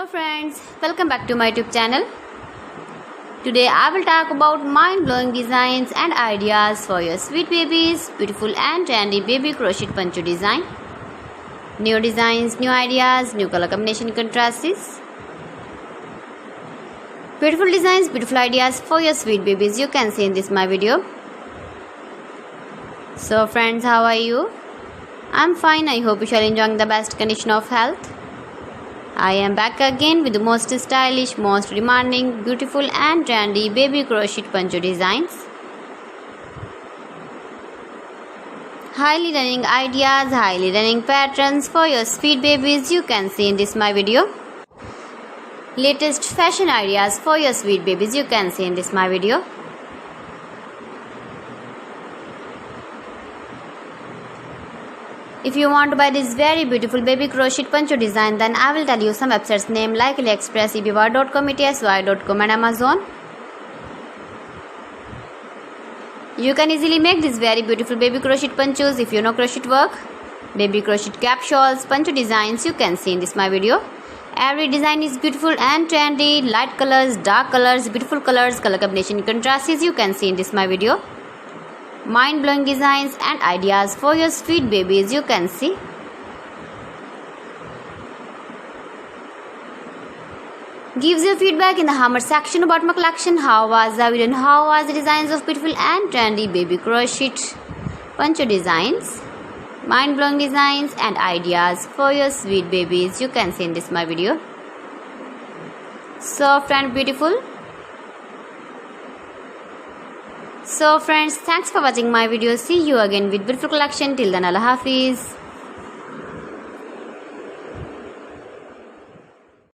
Hello friends, welcome back to my YouTube channel. Today I will talk about mind-blowing designs and ideas for your sweet babies, beautiful and trendy baby crochet poncho design. New designs, new ideas, new color combination contrasts. Beautiful designs, beautiful ideas for your sweet babies you can see in this my video. So friends, how are you? I'm fine. I hope you shall enjoying the best condition of health. I am back again with the most stylish, most demanding, beautiful and trendy baby crochet poncho designs. Highly running ideas, highly running patterns for your sweet babies you can see in this my video. Latest fashion ideas for your sweet babies you can see in this my video. If you want to buy this very beautiful baby crochet poncho design, then I will tell you some websites name like AliExpress, eBay.com, ETSY.com and Amazon. You can easily make this very beautiful baby crochet ponchos if you know crochet work. Baby crochet cap shawls, poncho designs you can see in this my video. Every design is beautiful and trendy, light colors, dark colors, beautiful colors, color combination contrasts you can see in this my video. Mind-blowing designs and ideas for your sweet babies you can see. Gives your feedback in the comment section about my collection. How was the video and how was the designs of beautiful and trendy baby crochet poncho designs. Mind-blowing designs and ideas for your sweet babies you can see in this my video. Soft and beautiful. So friends, thanks for watching my video. See you again with beautiful collection. Till then, Allah Hafiz.